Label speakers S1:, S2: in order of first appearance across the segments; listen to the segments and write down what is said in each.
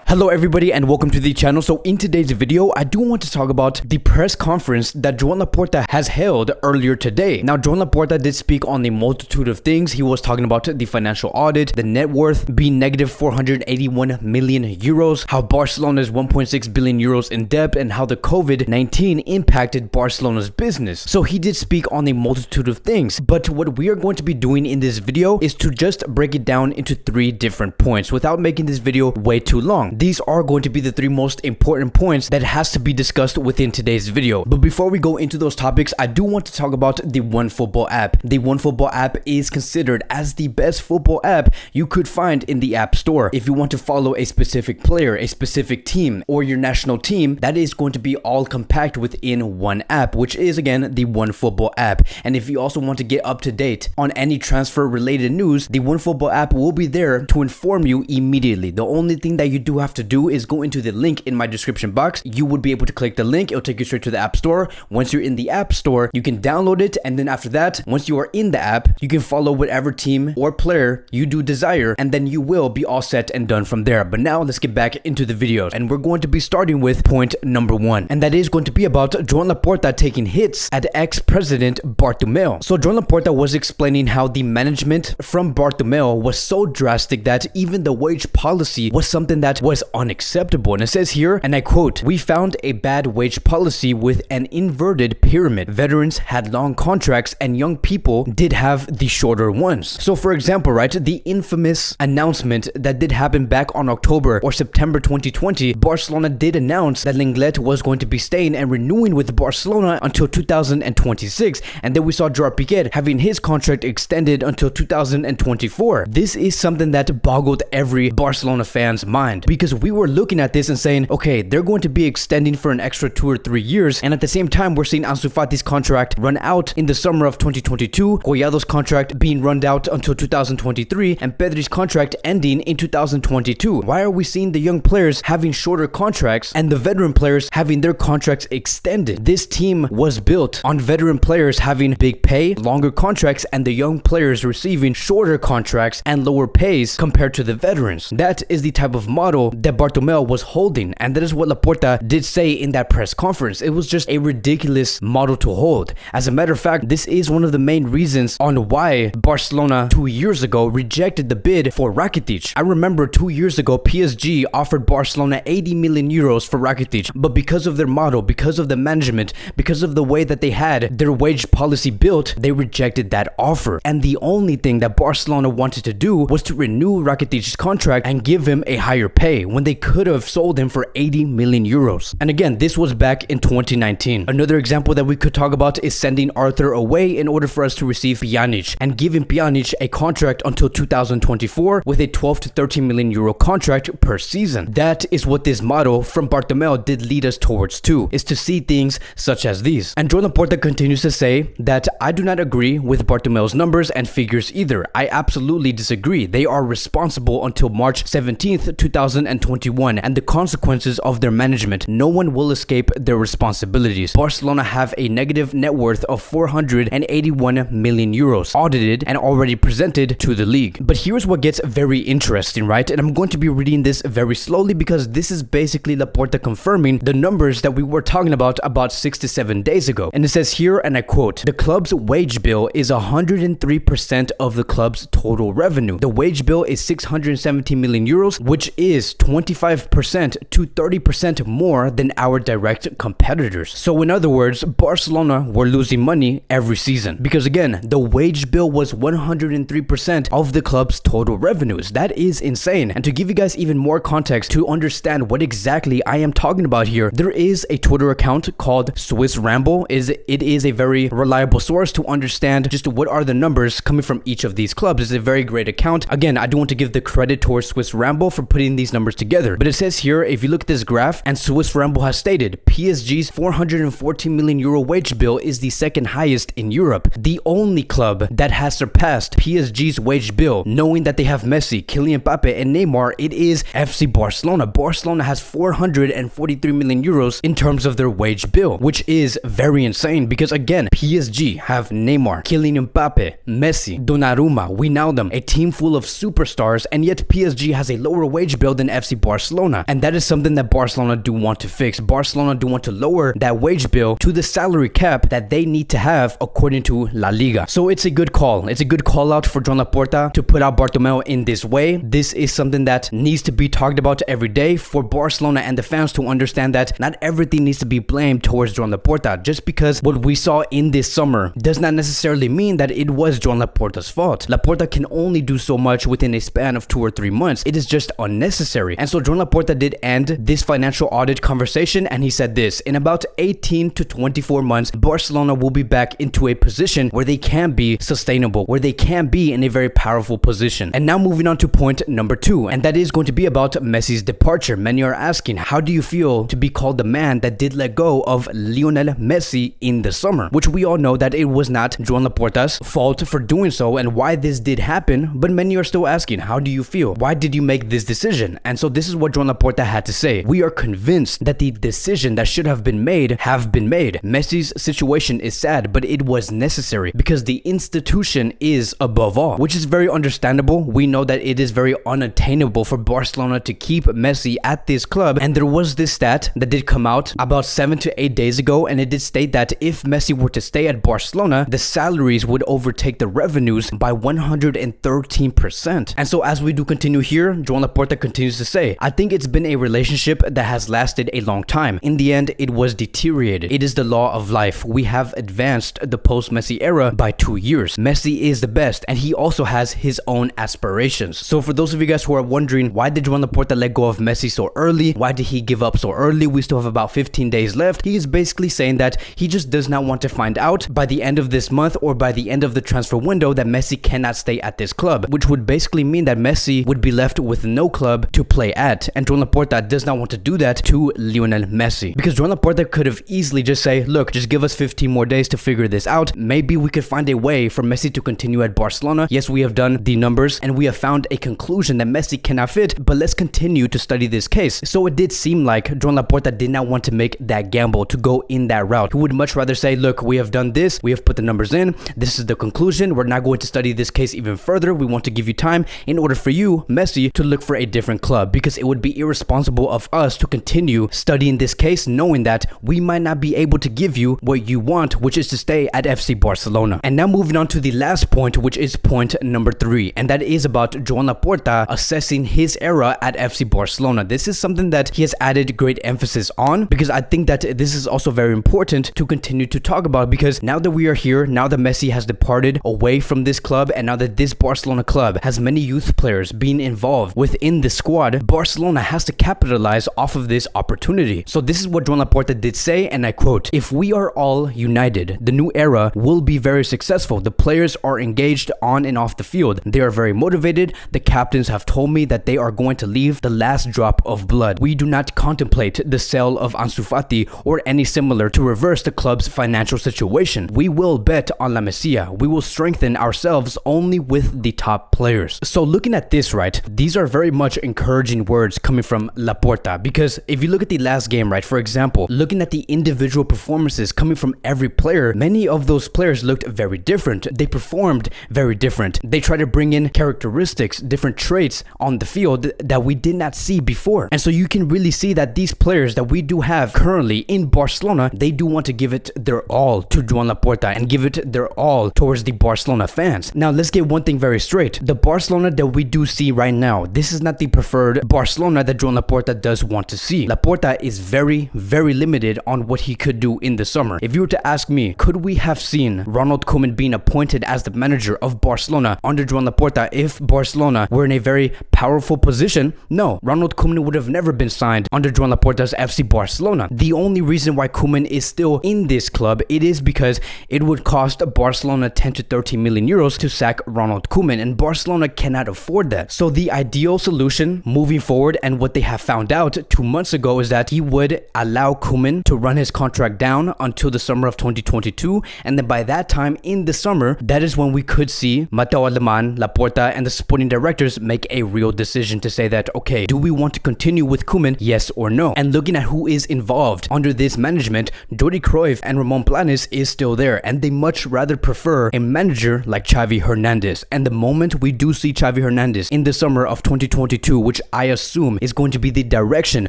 S1: Hello everybody and welcome to the channel. So in today's video, I do want to talk about the press conference that Joan Laporta has held earlier today. Now, Joan Laporta did speak on a multitude of things. He was talking about the financial audit, the net worth being negative 481 million euros, how Barcelona is 1.6 billion euros in debt, and how the COVID-19 impacted Barcelona's business. So he did speak on a multitude of things, but what we are going to be doing in this video is to just break it down into 3 different points without making this video way too long. These are going to be the 3 most important points that has to be discussed within today's video. But before we go into those topics, I do want to talk about the OneFootball app. The OneFootball app is considered as the best football app you could find in the App Store. If you want to follow a specific player, a specific team, or your national team, that is going to be all compact within one app, which is again the OneFootball app. And if you also want to get up to date on any transfer related news, the OneFootball app will be there to inform you immediately. The only thing that you do have to do is go into the link in my description box. You would be able to click the link. It'll take you straight to the App Store. Once you're in the App Store, you can download it, and then after that, once you are in the app, you can follow whatever team or player you do desire, and then you will be all set and done from there. But now let's get back into the videos, and we're going to be starting with point number 1, and that is going to be about Joan Laporta taking hits at ex-president Bartomeu. So Joan Laporta was explaining how the management from Bartomeu was so drastic that even the wage policy was something that was unacceptable. And it says here, and I quote, "We found a bad wage policy with an inverted pyramid. Veterans had long contracts and young people did have the shorter ones." So for example, right, the infamous announcement that did happen back on October or September 2020, Barcelona did announce that Lenglet was going to be staying and renewing with Barcelona until 2026. And then we saw Gerard Piqué having his contract extended until 2024. This is something that boggled every Barcelona fan's mind, because we were looking at this and saying, okay, they're going to be extending for an extra 2 or 3 years, and at the same time we're seeing Ansu Fati's contract run out in the summer of 2022, Collado's contract being run out until 2023, and Pedri's contract ending in 2022. Why are we seeing the young players having shorter contracts and the veteran players having their contracts extended? This team was built on veteran players having big pay, longer contracts, and the young players receiving shorter contracts and lower pays compared to the veterans. That is the type of model that Bartomeu was holding, and that is what Laporta did say in that press conference. It was just a ridiculous model to hold. As a matter of fact, this is one of the main reasons on why Barcelona 2 years ago rejected the bid for Rakitic. I remember 2 years ago, PSG offered Barcelona 80 million euros for Rakitic, but because of their model, because of the management, because of the way that they had their wage policy built, they rejected that offer. And the only thing that Barcelona wanted to do was to renew Rakitic's contract and give him a higher pay, when they could have sold him for 80 million euros. And again, this was back in 2019. Another example that we could talk about is sending Arthur away in order for us to receive Pjanic, and giving Pjanic a contract until 2024 with a 12 to 13 million euro contract per season. That is what this model from Bartomeu did lead us towards too, is to see things such as these. And Joan Laporta continues to say that I do not agree with Bartomeu's numbers and figures either. I absolutely disagree. They are responsible until March 17th, 2021, and the consequences of their management. No one will escape their responsibilities. Barcelona have a negative net worth of 481 million euros, audited and already presented to the league. But here's what gets very interesting, right? And I'm going to be reading this very slowly because this is basically Laporta confirming the numbers that we were talking about 6 to 7 days ago. And it says here, and I quote, "The club's wage bill is 103% of the club's total revenue. The wage bill is 670 million euros, which is 25% to 30% more than our direct competitors." So in other words, Barcelona were losing money every season, because again, the wage bill was 103% of the club's total revenues. That is insane. And to give you guys even more context to understand what exactly I am talking about here, there is a Twitter account called Swiss Ramble. It is a very reliable source to understand just what are the numbers coming from each of these clubs. It's a very great account. Again, I do want to give the credit towards Swiss Ramble for putting these numbers together. But it says here, if you look at this graph, and Swiss Ramble has stated, PSG's 414 million euro wage bill is the second highest in Europe. The only club that has surpassed PSG's wage bill, knowing that they have Messi, Kylian Mbappe, and Neymar, it is FC Barcelona. Barcelona has 443 million euros in terms of their wage bill, which is very insane because again, PSG have Neymar, Kylian Mbappe, Messi, Donnarumma, Wijnaldum, a team full of superstars, and yet PSG has a lower wage bill than FC Barcelona. And that is something that Barcelona do want to fix. Barcelona do want to lower that wage bill to the salary cap that they need to have according to La Liga. So it's a good call. It's a good call out for Joan Laporta to put out Bartomeu in this way. This is something that needs to be talked about every day for Barcelona and the fans to understand that not everything needs to be blamed towards Joan Laporta. Just because what we saw in this summer does not necessarily mean that it was Joan Laporta's fault. Laporta can only do so much within a span of 2 or 3 months. It is just unnecessary. And so Joan Laporta did end this financial audit conversation, and he said this: in about 18 to 24 months, Barcelona will be back into a position where they can be sustainable, where they can be in a very powerful position. And now moving on to point number 2, and that is going to be about Messi's departure. Many are asking, how do you feel to be called the man that did let go of Lionel Messi in the summer? Which we all know that it was not Joan Laporta's fault for doing so and why this did happen, but many are still asking, how do you feel? Why did you make this decision? And so this is what Joan Laporta had to say: we are convinced that the decision that should have been made have been made. Messi's situation is sad, but it was necessary because the institution is above all, which is very understandable. We know that it is very unattainable for Barcelona to keep Messi at this club, and there was this stat that did come out about 7 to 8 days ago, and it did state that if Messi were to stay at Barcelona, the salaries would overtake the revenues by 113%. And so as we do continue here, Joan Laporta continues to say, I think it's been a relationship that has lasted a long time. In the end, it was deteriorated. It is the law of life. We have advanced the post-Messi era by 2 years. Messi is the best, and he also has his own aspirations. So for those of you guys who are wondering, why did Joan Laporta let go of Messi so early? Why did he give up so early? We still have about 15 days left. He is basically saying that he just does not want to find out by the end of this month or by the end of the transfer window that Messi cannot stay at this club, which would basically mean that Messi would be left with no club to play at. And Joan Laporta does not want to do that to Lionel Messi, because Joan Laporta could have easily just say, look, just give us 15 more days to figure this out. Maybe we could find a way for Messi to continue at Barcelona. Yes, we have done the numbers and we have found a conclusion that Messi cannot fit, but let's continue to study this case. So it did seem like Joan Laporta did not want to make that gamble to go in that route. He would much rather say, look, we have done this, we have put the numbers in, this is the conclusion, we're not going to study this case even further, we want to give you time in order for you, Messi, to look for a different club, because it would be irresponsible of us to continue studying this case knowing that we might not be able to give you what you want, which is to stay at FC Barcelona. And now moving on to the last point, which is point number 3, and that is about Joan Laporta assessing his era at FC Barcelona. This is something that he has added great emphasis on, because I think that this is also very important to continue to talk about, because now that we are here, now that Messi has departed away from this club, and now that this Barcelona club has many youth players being involved within the squad, Barcelona has to capitalize off of this opportunity. So this is what Joan Laporta did say, and I quote, if we are all united, the new era will be very successful. The players are engaged on and off the field. They are very motivated. The captains have told me that they are going to leave the last drop of blood. We do not contemplate the sale of Ansu Fati or any similar to reverse the club's financial situation. We will bet on La Masia. We will strengthen ourselves only with the top players. So looking at this, right, these are very much encouraging words coming from Laporta, because if you look at the last game, right, for example, looking at the individual performances coming from every player, many of those players looked very different. They performed very different. They tried to bring in characteristics, different traits on the field that we did not see before. And so you can really see that these players that we do have currently in Barcelona, they do want to give it their all to Joan Laporta and give it their all towards the Barcelona fans. Now let's get one thing very straight. The Barcelona that we do see right now, this is not the preferred Barcelona that Joan Laporta does want to see. Laporta is very, very limited on what he could do in the summer. If you were to ask me, could we have seen Ronald Koeman being appointed as the manager of Barcelona under Joan Laporta if Barcelona were in a very powerful position? No, Ronald Koeman would have never been signed under Joan Laporta's FC Barcelona. The only reason why Koeman is still in this club, it is because it would cost Barcelona 10 to 13 million euros to sack Ronald Koeman, and Barcelona cannot afford that. So the ideal solution moving forward, and what they have found out 2 months ago, is that he would allow Koeman to run his contract down until the summer of 2022, and then by that time in the summer, that is when we could see Mateu Alemán, Laporta, and the sporting directors make a real decision to say that, okay, do we want to continue with Koeman, yes or no? And looking at who is involved under this management, Jordi Cruyff and Ramon Planes is still there, and they much rather prefer a manager like Xavi Hernandez. And the moment we do see Xavi Hernandez in the summer of 2022, which I assume is going to be the direction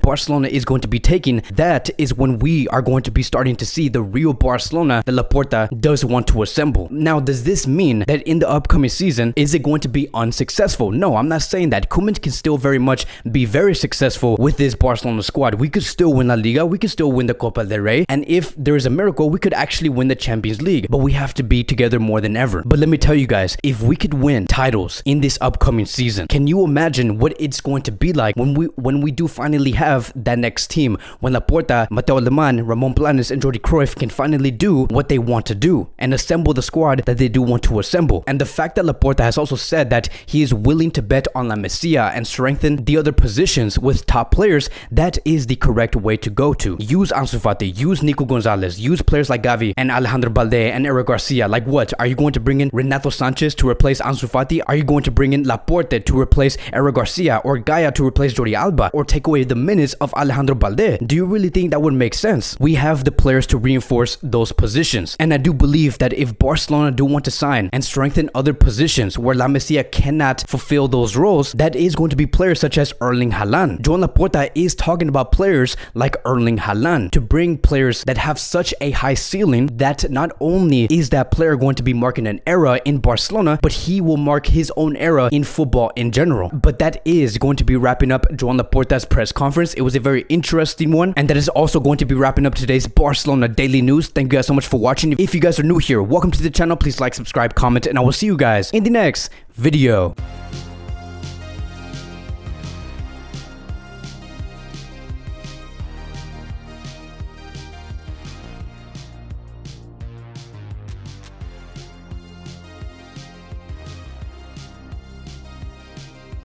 S1: Barcelona is going to be taking, that is when we are going to be starting to see the real Barcelona that Laporta does want to assemble. Now, does this mean that in the upcoming season, is it going to be unsuccessful? No, I'm not saying that. Koeman can still very much be very successful with this Barcelona squad. We could still win La Liga, we could still win the Copa del Rey, and if there is a miracle, we could actually win the Champions League, but we have to be together more than ever. But let me tell you guys, if we could win titles in this upcoming season, can you imagine what it's going to be like when we do finally have that next team, when Laporta, Mateo Alemán, Ramon Planes, and Jordi Cruyff can finally do what they want to do and assemble the squad that they do want to assemble. And the fact that Laporta has also said that he is willing to bet on La Masia and strengthen the other positions with top players, that is the correct way to go to. Use Ansu Fati, use Nico Gonzalez, use players like Gavi and Alejandro Balde and Eric Garcia. Like what? Are you going to bring in Renato Sanchez to replace Ansu Fati? Are you going to bring in Laporte to replace Eric Garcia, or Gaia to replace Jordi Alba, or take away the minutes of Alejandro Balde? Do you really think that would make sense? We have the players to reinforce those positions, and I do believe that if Barcelona do want to sign and strengthen other positions where La Masia cannot fulfill those roles, that is going to be players such as Erling Haaland. Joan Laporta is talking about players like Erling Haaland to bring players that have such a high ceiling that not only is that player going to be marking an era in Barcelona, but he will mark his own era in football in general. But that is going to be wrapping up Joan Laporta's press conference. It was a very interesting one, and that is also going to be wrapping up today's Barcelona Daily News. Thank you guys so much for watching. If you guys are new here, welcome to the channel. Please like, subscribe, comment, and I will see you guys in the next video.